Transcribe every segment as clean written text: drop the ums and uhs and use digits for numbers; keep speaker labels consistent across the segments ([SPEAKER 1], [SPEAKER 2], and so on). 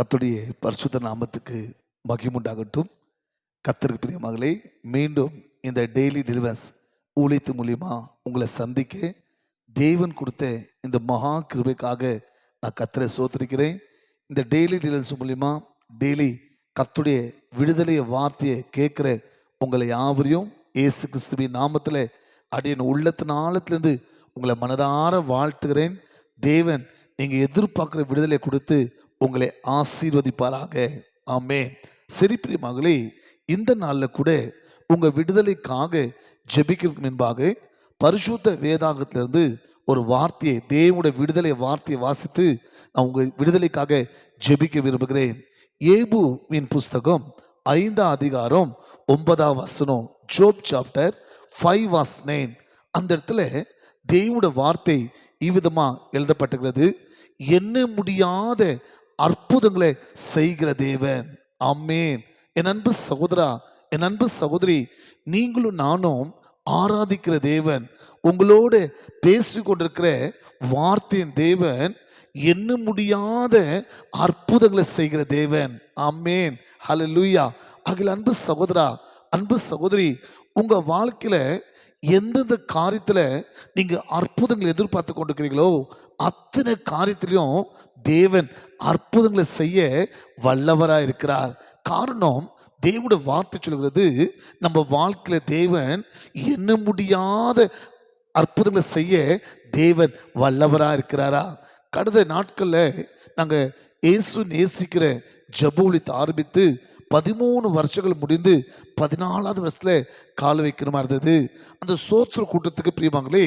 [SPEAKER 1] கர்த்தருடைய பரிசுத்த நாமத்துக்கு மகிமுண்டாகட்டும். கர்த்தருக்கு பிரியமானவர்களே, மீண்டும் இந்த டெய்லி டெலிவரன்ஸ் ஊழியத்து மூலியமா உங்களை சந்திக்க தேவன் கொடுத்த இந்த மகா கிருபைக்காக நான் கர்த்தரை ஸ்தோத்திரிக்கிறேன். இந்த டெய்லி டெலிவரன்ஸ் மூலியமா டெய்லி கர்த்தருடைய விடுதலை வார்த்தையை கேட்குற உங்களை யாவரையும் இயேசு கிறிஸ்துவின் நாமத்தில் அடியின் உள்ளத்தின் ஆழத்திலிருந்து உங்களை மனதார வாழ்த்துகிறேன். தேவன் நீங்கள் எதிர்பார்க்குற விடுதலை கொடுத்து உங்களை ஆசீர்வதிப்பாராக. ஆமென். சரி பிரியமானவர்களே, இந்த நாளில் கூட உங்கள் விடுதலைக்காக ஜெபிக்கிறதுக்கு முன்பாக பரிசுத்த வேதாகத்திலிருந்து ஒரு வார்த்தையை, தேவனுடைய விடுதலை வார்த்தையை வாசித்து நான் உங்கள் விடுதலைக்காக ஜெபிக்க விரும்புகிறேன். ஏபுவின் புஸ்தகம் 5ஆம் அதிகாரம் 9ஆம் வசனம், ஜோப் சாப்டர் 5:9. அந்த இடத்துல தேவனுடைய வார்த்தை இவ்விதமா எழுதப்பட்டிருக்கிறது: எண்ண முடியாத அற்புதங்களை செய்கிற தேவன். ஆமென். என் அன்பு சகோதரா, என் அன்பு சகோதரி, நீங்களும் நானும் ஆராதிக்கிற தேவன், உங்களோடு பேசி கொண்டிருக்கிற வார்த்தையின் தேவன், எண்ண முடியாத அற்புதங்களை செய்கிற தேவன். ஆமென். ஹல்லேலூயா. ஆகிய அன்பு சகோதரா, அன்பு சகோதரி, உங்க வாழ்க்கையில எந்தெந்த காரியத்தில் நீங்கள் அற்புதங்களை எதிர்பார்த்து கொண்டிருக்கிறீங்களோ அத்தனை காரியத்திலையும் தேவன் அற்புதங்களை செய்ய வல்லவராக இருக்கிறார். காரணம், தேவனுடைய வார்த்தை சொல்கிறது, நம்ம வாழ்க்கையில் தேவன் எண்ண முடியாத அற்புதங்களை செய்ய தேவன் வல்லவராக இருக்கிறாரா? கடந்த நாட்களில் நாங்கள் இயேசு நேசிக்கிற ஜெபூலியத்தை ஆரம்பித்து 13 வருஷங்கள் முடிந்து 14வது வருஷத்தில் கால் வைக்கிற மாதிரி இருந்தது. அந்த சோத்திர கூட்டத்துக்கு பிரியமாங்களே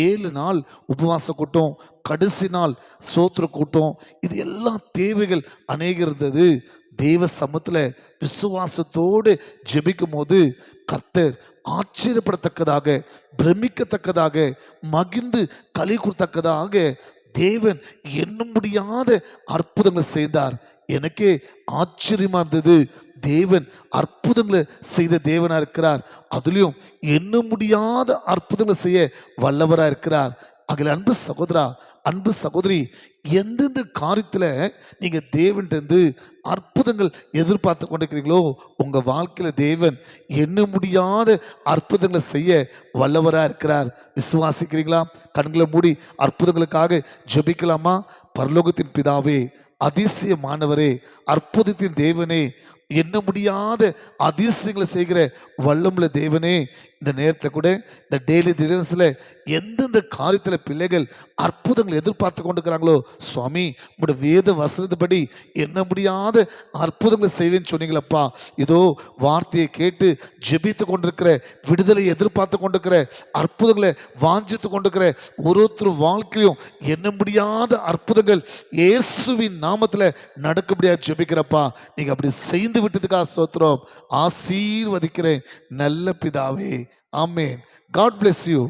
[SPEAKER 1] 7 நாள் உபவாச கூட்டம், கடைசி நாள் சோத்திர கூட்டம், இது எல்லாம் தேவைகள் அநேக இருந்தது. தேவ சமூகத்தில் விசுவாசத்தோடு ஜெபிக்கும் போது கர்த்தர் ஆச்சரியப்படத்தக்கதாக, பிரமிக்கத்தக்கதாக, மகிழ்ந்து களி கூறத்தக்கதாக தேவன் எண்ண முடியாத அற்புதங்களை செய்தார். எனக்கே ஆச்சரியமா இருந்தது. தேவன் அற்புதங்களை செய்த தேவனா இருக்கிறார். அதுலயும் எண்ண முடியாத அற்புதங்களை செய்ய வல்லவரா இருக்கிறார். அதில் அன்பு சகோதரா, அன்பு சகோதரி, எந்தெந்த காரியத்துல நீங்க தேவன்கிட்ட அற்புதங்கள் எதிர்பார்த்து கொண்டிருக்கிறீங்களோ உங்க வாழ்க்கையில தேவன் எண்ண முடியாத அற்புதங்களை செய்ய வல்லவரா இருக்கிறார். விசுவாசிக்கிறீங்களா? கண்களை மூடி அற்புதங்களுக்காக ஜெபிக்கலாமா? பரலோகத்தின் பிதாவே, அதிசயமானவரே, அற்புதத்தின் தேவனே, எண்ண முடியாத அதிசயங்களை செய்கிற வல்லமுள்ள தேவனே, இந்த நேரத்தில் கூட இந்த டெய்லி டிலிவரன்ஸில் எந்தெந்த காரியத்தில் பிள்ளைகள் அற்புதங்களை எதிர்பார்த்து கொண்டிருக்கிறாங்களோ சுவாமி, உங்களோட வேத வசனப்படி எண்ண முடியாத அற்புதங்களை செய்வேன்னு சொன்னீங்களப்பா. இதோ வார்த்தையை கேட்டு ஜெபித்து கொண்டிருக்கிற, விடுதலை எதிர்பார்த்து கொண்டிருக்கிற, அற்புதங்களை வாஞ்சித்து கொண்டிருக்கிற ஒருத்தர் வாழ்க்கையும் எண்ண முடியாத அற்புதங்கள் இயேசுவின் நாமத்தில் நடக்கும்படியாக ஜெபிக்கிறப்பா. நீங்கள் அப்படி செய்து விட்டதுக்காக ஸ்தோத்திரம். ஆசீர்வதிக்கிறேன் நல்ல பிதாவே. ஆமென். God bless you.